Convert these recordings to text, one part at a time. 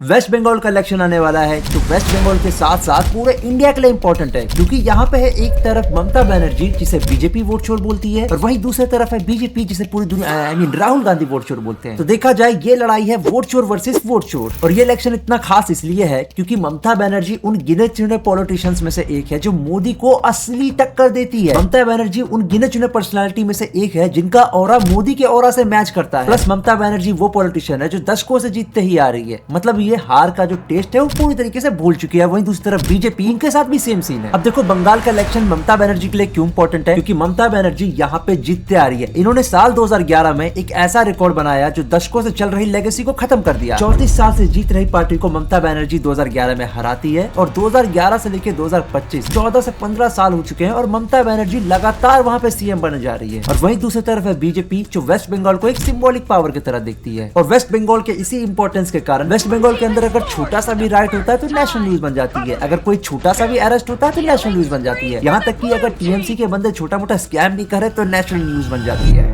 Waste Bengal का election आने वाला है तो वेस्ट बंगाल के साथ साथ पूरे इंडिया के लिए इंपॉर्टेंट है, क्योंकि यहाँ पे है एक तरफ ममता बनर्जी जिसे बीजेपी वोट चोर बोलती है और वहीं दूसरी तरफ है बीजेपी जिसे पूरी दुनिया राहुल गांधी वोट चोर बोलते हैं। तो देखा जाए ये लड़ाई है वोट चोर वर्सेस वोट चोर। और ये इलेक्शन इतना खास इसलिए है क्योंकि ममता बनर्जी उन गिने चुने पॉलिटिशियंस में से एक है जो मोदी को असली टक्कर देती है। ममता बनर्जी उन गिने चुने पर्सनैलिटी में से एक है जिनका ऑरा मोदी के ऑरा से मैच करता है। प्लस ममता बनर्जी वो पॉलिटिशियन है जो दशकों से जीतते ही आ रही है, मतलब ये हार का जो टेस्ट है वो पूरी तरीके से भूल चुकी है। वहीं दूसरी तरफ बीजेपी, इनके साथ भी सेम सीन है। अब देखो बंगाल का इलेक्शन ममता बनर्जी के लिए क्यों इंपॉर्टेंट है, क्योंकि ममता बनर्जी यहाँ पे जीतते आ रही है। इन्होंने साल 2011 में एक ऐसा रिकॉर्ड बनाया जो दशकों से चल रही लेगेसी को खत्म कर दिया। 34 साल से जीत रही पार्टी को ममता बनर्जी 2011 में हराती है और 2011 से लेकर 2025 14 से 15 साल हो चुके हैं और ममता बनर्जी लगातार वहाँ पे सीएम बनने जा रही है। और वहीं दूसरी तरफ है बीजेपी जो वेस्ट बंगाल को एक सिंबॉलिक पावर की तरह देखती है। और वेस्ट बंगाल के इसी इंपॉर्टेंस के कारण वेस्ट बंगाल के अंदर अगर छोटा सा भी राइट होता है तो नेशनल न्यूज बन जाती है, अगर कोई छोटा सा भी अरेस्ट होता है तो नेशनल न्यूज बन जाती है। यहाँ तक कि अगर टीएमसी के बंदे छोटा मोटा स्कैम भी करे तो नेशनल न्यूज बन जाती है।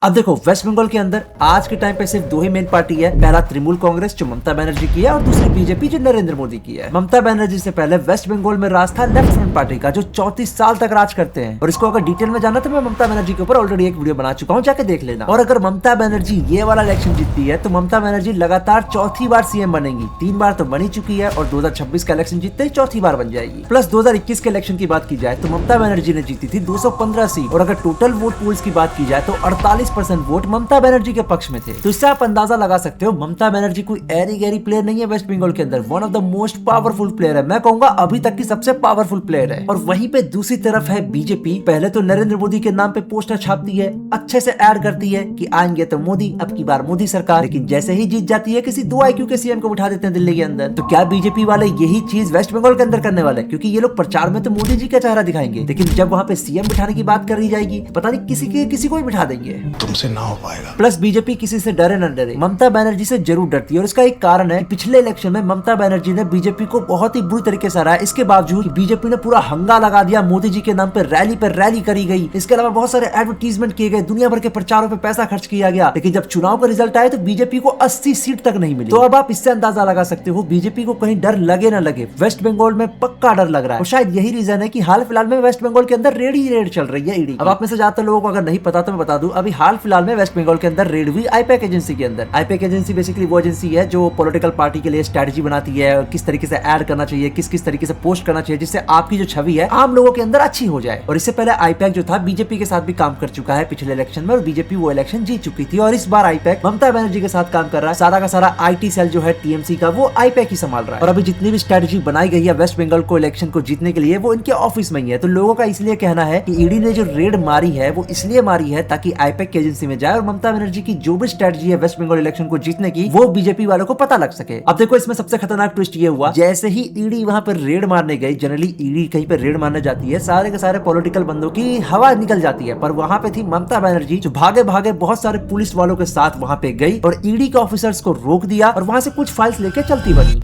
अब देखो वेस्ट बंगाल के अंदर आज के टाइम पे सिर्फ दो ही मेन पार्टी है, पहला तृणमूल कांग्रेस जो ममता बनर्जी की है और दूसरी बीजेपी जो नरेंद्र मोदी की है। ममता बनर्जी से पहले वेस्ट बंगाल में राज था लेफ्ट फ्रंट पार्टी का जो 34 साल तक राज करते हैं। और इसको अगर डिटेल में जाना तो मैं ममता बनर्जी के ऊपर ऑलरेडी एक वीडियो बना चुका हूँ, जाके देख लेना। और अगर ममता बनर्जी ये वाला इलेक्शन जीतती है तो ममता बनर्जी लगातार चौथी बार सीएम बनेंगी। 3 बार तो बनी चुकी है और 2026 का इलेक्शन जीतते ही चौथी बार बन जाएगी। प्लस 2021 के इलेक्शन की बात की जाए तो ममता बनर्जी ने जीती थी 215 सीट और अगर टोटल वोट पोल्स की बात की जाए तो 48% वोट ममता बनर्जी के पक्ष में थे। तो इससे आप अंदाजा लगा सकते हो ममता बनर्जी कोई एरी गैरी प्लेयर नहीं है वेस्ट बंगाल के अंदर, one of the most powerful player है। मैं कहूंगा अभी तक की सबसे पावरफुल प्लेयर है। और वहीं पे दूसरी तरफ है बीजेपी, पहले तो नरेंद्र मोदी के नाम पे पोस्टर छापती है, अच्छे से ऐड करती है कि आएंगे तो मोदी, अब की बार मोदी सरकार, लेकिन जैसे ही जीत जाती है किसी 2 IQ के सीएम को बिठा देते हैं दिल्ली के अंदर। तो क्या बीजेपी वाले यही चीज वेस्ट बंगाल के अंदर करने वाले, क्योंकि ये लोग प्रचार में तो मोदी जी का चेहरा दिखाएंगे, लेकिन जब वहाँ पे सीएम बिठाने की बात करी जाएगी पता नहीं किसी को ही बिठा देंगे, तुमसे ना हो पाएगा। प्लस बीजेपी किसी से डरे न डरे ममता बनर्जी से जरूर डरती है। और इसका एक कारण है कि पिछले इलेक्शन में ममता बनर्जी ने बीजेपी को बहुत ही बुरी तरीके से हराया। इसके बावजूद बीजेपी ने पूरा हंगा लगा दिया, मोदी जी के नाम पे रैली करी गई। इसके अलावा बहुत सारे एडवर्टीजमेंट किए गए, दुनिया भर के प्रचारों पे पैसा खर्च किया गया, लेकिन जब चुनाव का रिजल्ट आया तो बीजेपी को 80 सीट तक नहीं मिली। तो अब आप इससे अंदाजा लगा सकते हो बीजेपी को कहीं डर लगे न लगे, वेस्ट बंगाल में पक्का डर लग रहा है। और शायद यही रीजन है कि हाल फिलहाल में वेस्ट बंगाल के अंदर रेड चल रही है, ईडी। अब आप में से ज्यादातर लोगों को अगर नहीं पता तो मैं बता दूं, अभी हाल फिलहाल में वेस्ट बंगाल के अंदर रेड हुई आईपैक एजेंसी के अंदर। आईपैक एजेंसी बेसिकली वो एजेंसी है जो पॉलिटिकल पार्टी के लिए स्ट्रेटजी बनाती है, किस तरीके से ऐड करना चाहिए, किस तरीके से पोस्ट करना चाहिए जिससे आपकी जो छवि है आम लोगों के अंदर अच्छी हो जाए। और इससे पहले आईपैक जो था बीजेपी के साथ भी काम कर चुका है पिछले इलेक्शन में और बीजेपी वो इलेक्शन जीत चुकी थी। और इस बार आईपैक ममता बनर्जी के साथ काम कर रहा है। सारा का सारा IT सेल जो है टीएमसी का वो आईपैक ही संभाल रहा है। और अभी जितनी भी स्ट्रेटजी बनाई गई है वेस्ट बंगाल को इलेक्शन को जीतने के लिए वो इनके ऑफिस में ही है। तो लोगों का इसलिए कहना है कि ईडी ने जो रेड मारी है वो इसलिए मारी है ताकि आईपैक की एजेंसी में जाए और ममता बनर्जी की जो भी स्ट्रेटजी है वेस्ट बंगाल इलेक्शन को जीतने की वो बीजेपी वालों को पता लग सके। अब देखो इसमें सबसे खतरनाक ट्विस्ट ये हुआ, जैसे ही ईडी वहां पर रेड मारने गई, जनरली ईडी कहीं पर रेड मारने जाती है सारे के सारे पॉलिटिकल बंदों की हवा निकल जाती है, पर वहां पे थी ममता बनर्जी जो भागे भागे बहुत सारे पुलिस वालों के साथ वहां पे गई और ईडी के ऑफिसर्स को रोक दिया और वहां से कुछ फाइल्स लेके चलती बनी।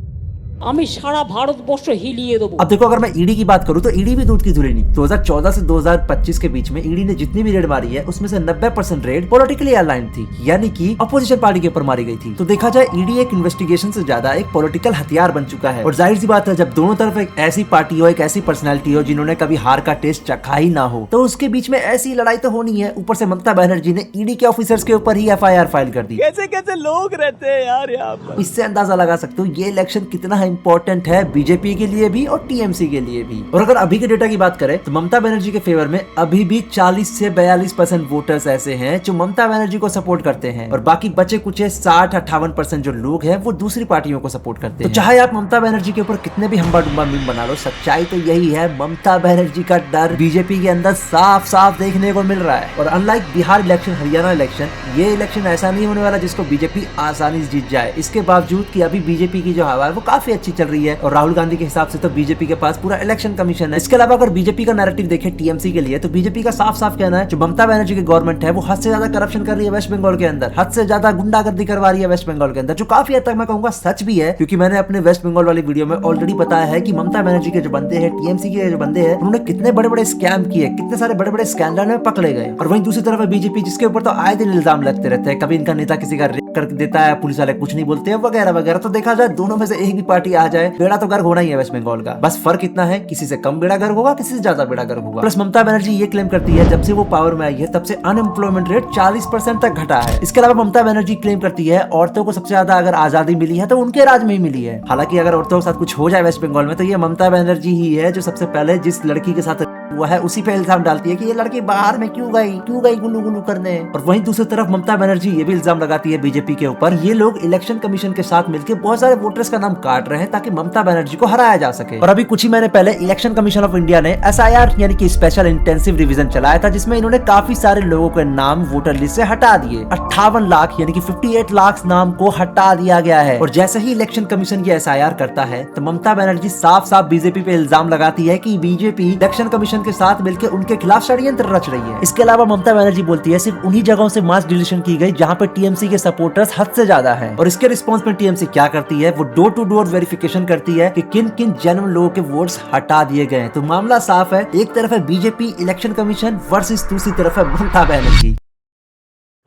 আমি সারা ভারতবর্ষ হিলিয়ে দেবো। अब देखो अगर मैं ईडी की बात करूं तो ईडी भी दूध की धुली नहीं। 2014 से 2025 के बीच में ईडी ने जितनी भी रेड मारी है उसमें से 90% रेड पॉलिटिकली अलाइंड थी, यानी कि अपोजिशन पार्टी के ऊपर मारी गई थी। तो देखा जाए ईडी एक इन्वेस्टिगेशन से ज्यादा एक पॉलिटिकल हथियार बन चुका है। और जाहिर सी बात है जब दोनों तरफ एक ऐसी पार्टी हो, एक ऐसी पर्सनैलिटी हो जिन्होंने कभी हार का टेस्ट चखा ही ना हो, तो उसके बीच में ऐसी लड़ाई तो होनी है। ऊपर से ममता बनर्जी ने ईडी के ऑफिसर्स के ऊपर ही FIR फाइल कर दी। कैसे लोग रहते हैं यार यहाँ पर। इससे अंदाजा लगा सकते हो ये इलेक्शन कितना इंपॉर्टेंट है बीजेपी के लिए भी और टीएमसी के लिए भी। और अगर अभी के डेटा की बात करें तो ममता बनर्जी के फेवर में अभी भी 40 से 42% वोटर्स ऐसे हैं जो ममता बनर्जी को सपोर्ट करते हैं और बाकी बचे कुछ 60-58% जो लोग हैं वो दूसरी पार्टियों को सपोर्ट करते हैं। तो चाहे आप ममता बनर्जी के ऊपर कितने भी हम्बा डुम्बा मीम बना लो, सच्चाई तो यही है ममता बनर्जी का डर बीजेपी के अंदर साफ साफ देखने को मिल रहा है। और unlike Bihar election, Haryana election, ये इलेक्शन ऐसा नहीं होने वाला जिसको बीजेपी आसानी से जीत जाए। इसके बावजूद कि अभी बीजेपी की जो हवा है वो काफी अच्छी चल रही है और राहुल गांधी के हिसाब से तो बीजेपी के पास पूरा इलेक्शन कमीशन है। इसके अलावा अगर बीजेपी का नैरेटिव देखें टीएमसी के लिए तो बीजेपी का साफ साफ कहना है जो ममता बनर्जी की गवर्नमेंट है वो हद से ज्यादा करप्शन कर रही है वेस्ट बंगाल के अंदर, हद से ज्यादा गुंडागर्दी करवा रही है वेस्ट बंगाल के अंदर, जो काफी हद तक मैं कहूंगा सच भी है, क्योंकि मैंने अपने वेस्ट बंगाल वाली वीडियो में ऑलरेडी बताया है कि ममता बनर्जी के जो बंदे हैं, टीएमसी के जो बंदे हैं, उन्होंने कितने बड़े बड़े स्कैम किए, कितने सारे बड़े बड़े स्कैंडल में पकड़े गए। और वहीं दूसरी तरफ है बीजेपी, जिसके ऊपर तो आए दिन इल्जाम लगते रहते हैं, कभी इनका नेता किसी का रेप कर देता है, पुलिस वाले कुछ नहीं बोलते हैं वगैरह वगैरह। तो देखा जाए दोनों में से एक भी पार्टी आ जाए बेड़ा तो गर्क होना ही है वेस्ट बंगाल का, बस फर्क इतना है किसी से कम बेड़ा गर्क होगा, किसी से ज्यादा बेड़ा गर्क होगा। प्लस ममता बनर्जी ये क्लेम करती है जब से वो पावर में आई है तब से अनएम्प्लॉयमेंट रेट 40% तक घटा है। इसके अलावा ममता बनर्जी क्लेम करती है औरतों को सबसे ज्यादा अगर आजादी मिली है तो उनके राज में ही मिली है। हालांकि अगर औरतों के साथ कुछ हो जाए वेस्ट बंगाल में तो ये ममता बनर्जी ही है जो सबसे पहले जिस लड़की के साथ हुआ है उसी पे इल्जाम डालती है कि ये लड़की बाहर में क्यों गई गुल्लू गुल्लू करने। और वहीं दूसरी तरफ ममता बनर्जी ये भी इल्जाम लगाती है बीजेपी के ऊपर ये लोग इलेक्शन कमीशन के साथ मिलकर बहुत सारे वोटर्स का नाम काट रहे हैं ताकि ममता बनर्जी को हराया जा सके। और अभी कुछ ही महीने पहले इलेक्शन कमीशन ऑफ इंडिया ने SIR यानी कि स्पेशल इंटेंसिव रिवीजन चलाया था, जिसमें इन्होंने काफी सारे लोगों के नाम वोटर लिस्ट से हटा दिए। 58 लाख यानी कि 58 लाख नाम को हटा दिया गया है। और जैसे ही इलेक्शन कमीशन ये SIR करता है तो ममता बनर्जी साफ साफ बीजेपी पे इल्जाम लगाती है कि बीजेपी इलेक्शन कमीशन के साथ मिलकर उनके खिलाफ षड्यंत्र रच रही है। इसके अलावा ममता बनर्जी बोलती है सिर्फ उन्हीं जगहों से मास डिलीशन की गई जहां पर टीएमसी के सपोर्टर्स हद से ज्यादा हैं। और इसके रिस्पांस में टीएमसी क्या करती है, वो डोर टू डोर वेरिफिकेशन करती है कि किन किन जेन्युइन लोगों के वोट्स हटा दिए गए हैं। तो मामला साफ है, एक तरफ है बीजेपी इलेक्शन कमीशन वर्सेस दूसरी तरफ है ममता बनर्जी।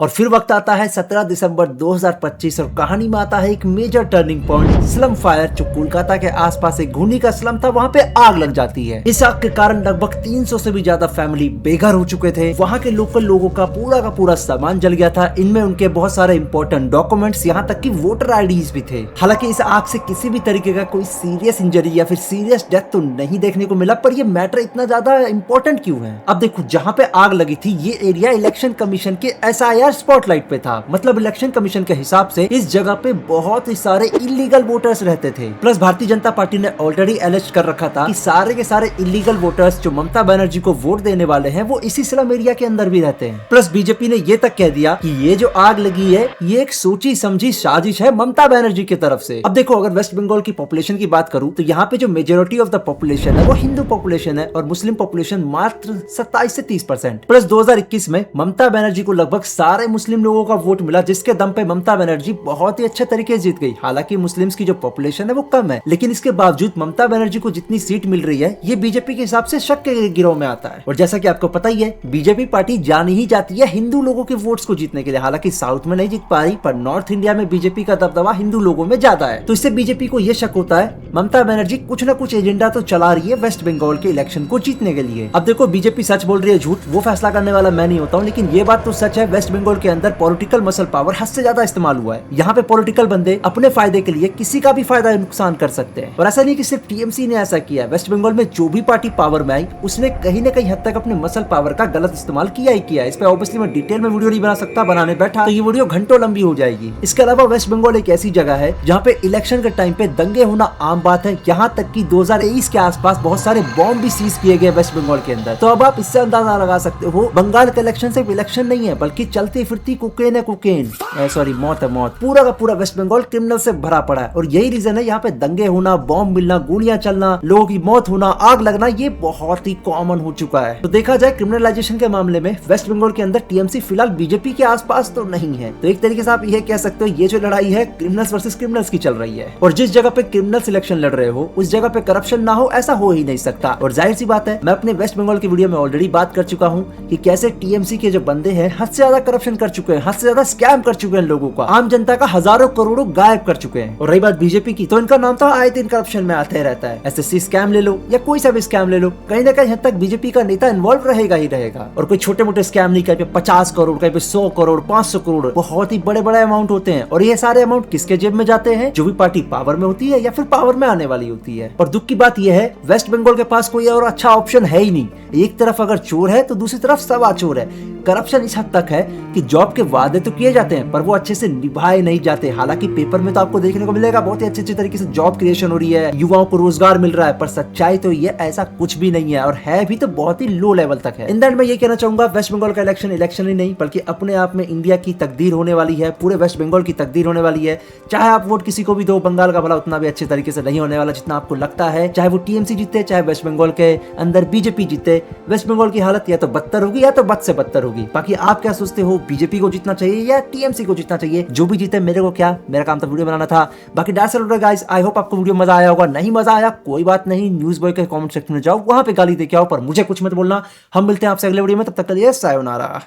और फिर वक्त आता है 17 दिसंबर 2025 और कहानी में आता है एक major turning point, slum fire. जो कोलकाता के आसपास एक घूनी का स्लम था वहाँ पे आग लग जाती है। इस आग के कारण लगभग 300 से भी ज्यादा फैमिली बेघर हो चुके थे। वहाँ के लोकल लोगों का पूरा सामान जल गया था, इनमें उनके बहुत सारे इंपॉर्टेंट डॉक्यूमेंट्स, यहाँ तक कि वोटर आईडीज भी थे। हालांकि इस आग से किसी भी तरीके का कोई सीरियस इंजरी या फिर सीरियस डेथ तो नहीं देखने को मिला, पर ये मैटर इतना ज्यादा इंपॉर्टेंट क्यों है? अब देखो, जहाँ पे आग लगी थी ये एरिया इलेक्शन कमीशन के SIR स्पॉटलाइट पे था। मतलब इलेक्शन कमीशन के हिसाब से इस जगह पे बहुत ही सारे इलीगल वोटर्स रहते थे। प्लस भारतीय जनता पार्टी ने ऑलरेडी एलिस्ट कर रखा था कि सारे के सारे इलीगल वोटर्स जो ममता बनर्जी को वोट देने वाले हैं वो इसी स्लम एरिया के अंदर भी रहते हैं। प्लस बीजेपी ने ये तक कह दिया कि ये जो आग लगी है ये एक सोची समझी साजिश है ममता बनर्जी की तरफ से। अब देखो, अगर वेस्ट बंगाल की पॉपुलेशन की बात करूं तो यहाँ पे जो मेजोरिटी ऑफ द पॉपुलेशन है वो हिंदू पॉपुलेशन है और मुस्लिम पॉपुलेशन मात्र 27 से 30%। प्लस 2021 में ममता बनर्जी को लगभग सारे मुस्लिम लोगों का वोट मिला, जिसके दम पे ममता बनर्जी बहुत ही अच्छे तरीके से जीत गई। हालांकि मुस्लिम्स की जो पॉपुलेशन है वो कम है, लेकिन इसके बावजूद ममता बनर्जी को जितनी सीट मिल रही है ये बीजेपी के हिसाब से शक के गिरोह में आता है। और जैसा कि आपको पता ही है, बीजेपी पार्टी जानी ही जाती है हिंदू लोगों के वोट्स को जीतने के लिए। हालांकि साउथ में नहीं जीत पा रही, पर नॉर्थ इंडिया में बीजेपी का दबदबा हिंदू लोगों में ज्यादा है। तो इससे बीजेपी को यह शक होता है ममता बनर्जी कुछ न कुछ एजेंडा तो चला रही है वेस्ट बंगाल के इलेक्शन को जीतने के लिए। अब देखो, बीजेपी सच बोल रही है झूठ वो फैसला करने वाला मैं नहीं होता हूँ, लेकिन ये बात तो सच है, वेस्ट बंगाल के अंदर पॉलिटिकल मसल पावर हद से ज्यादा इस्तेमाल हुआ है। यहाँ पे पॉलिटिकल बंदे अपने फायदे के लिए किसी का भी फायदा नुकसान कर सकते हैं। और ऐसा नहीं कि सिर्फ टीएमसी ने ऐसा किया है, वेस्ट बंगाल में जो भी पार्टी पावर में आई उसने कहीं न कहीं हद तक अपने मसल पावर का गलत इस्तेमाल किया ही किया है। इस पे ऑब्वियसली मैं डिटेल में वीडियो नहीं बना सकता, बनाने बैठा तो ये वीडियो घंटों लंबी हो जाएगी। इसके अलावा वेस्ट बंगाल एक ऐसी जगह है जहाँ पे इलेक्शन के टाइम पे दंगे होना आम बात है। यहाँ तक कि 2023 के आसपास बहुत सारे बॉम्ब भी सीज किए गए वेस्ट बंगाल के अंदर। तो अब आप इससे अंदाजा लगा सकते हो बंगाल का इलेक्शन सिर्फ इलेक्शन नहीं है, बल्कि चलती फिरती कोकेन है, कोकेन सॉरी मौत है मौत। पूरा का पूरा वेस्ट बंगाल क्रिमिनल से भरा पड़ा है और यही रीजन है यहाँ पे दंगे होना, बॉम्ब मिलना, गोलियां चलना, लोगों की मौत होना, आग लगना, ये बहुत ही कॉमन हो चुका है। तो देखा जाए क्रिमिनलाइजेशन के मामले में वेस्ट बंगाल के अंदर टीएमसी फिलहाल बीजेपी के आसपास तो नहीं है। तो एक तरीके से आप ये कह सकते हो ये जो लड़ाई है क्रिमिनल्स वर्सेस क्रिमिनल्स की चल रही है। और जिस जगह पे क्रिमिनल्स इलेक्शन लड़ रहे हो उस जगह पे करप्शन ना हो ऐसा हो ही नहीं सकता। और जाहिर सी बात है, मैं अपने वेस्ट बंगाल की वीडियो में ऑलरेडी बात कर चुका हूँ कि कैसे टीएमसी के जो बंदे हैं हद से ज्यादा करप्शन कर चुके हैं, हद से ज्यादा स्कैम कर चुके हैं, लोगों का, आम जनता का हजारों करोड़ों गायब कर चुके हैं। और रही बात बीजेपी की, तो इनका नाम तो आए दिन करप्शन में आते रहता है। एसएससी स्कैम ले लो या कोई सा भी स्कैम ले लो, कहीं ना कहीं हद तक बीजेपी का नेता इन्वॉल्व रहेगा ही रहेगा। और कोई छोटे मोटे स्कैम नहीं, कहीं पे 50 करोड़, कहीं पे 100 करोड़, 500 करोड़, बहुत ही बड़े बड़े अमाउंट होते हैं। और ये सारे अमाउंट किसके जेब में जाते हैं? जो भी पार्टी पावर में होती है या फिर पावर में आने वाली होती है। और दुख की बात यह है, वेस्ट बंगाल के पास कोई और अच्छा ऑप्शन है ही नहीं। एक तरफ अगर चोर है तो दूसरी तरफ सवा चोर है। करप्शन इस हद तक है कि जॉब के वादे तो किए जाते हैं पर वो अच्छे से निभाए नहीं जाते। हालांकि पेपर में तो आपको देखने को मिलेगा बहुत ही अच्छे तरीके से जॉब क्रिएशन हो रही है, युवाओं को रोजगार मिल रहा है, पर सच्चाई तो ये ऐसा कुछ भी नहीं है और है भी तो बहुत ही लो लेवल तक है। इन द एंड मैं ये कहना चाहूंगा वेस्ट बंगाल का इलेक्शन ही नहीं बल्कि अपने आप में इंडिया की तकदीर होने वाली है, पूरे वेस्ट बंगाल की तकदीर होने वाली है। चाहे आप वोट किसी को भी दो, बंगाल का भला उतना भी अच्छे तरीके से नहीं होने वाला जितना आपको लगता है। चाहे वो टीएमसी जीते, चाहे वेस्ट बंगाल के अंदर बीजेपी जीते, वेस्ट बंगाल की हालत या तो बदतर होगी या तो बद से बदतर होगी। बाकी आप क्या सोचते हो, बीजेपी को जीतना चाहिए या टीएमसी को जीतना चाहिए? जो भी जीते मेरे को क्या, मेरा काम तो वीडियो बनाना था। बाकी गाइस, आई होप आपको वीडियो मजा आया होगा। नहीं मजा आया कोई बात नहीं, न्यूज़ बॉय के कमेंट सेक्शन में जाओ, वहां पे गाली दे के आओ, पर मुझे कुछ मत बोलना। हम मिलते हैं आपसे अगले वीडियो में, तब तक के लिए सायोनारा।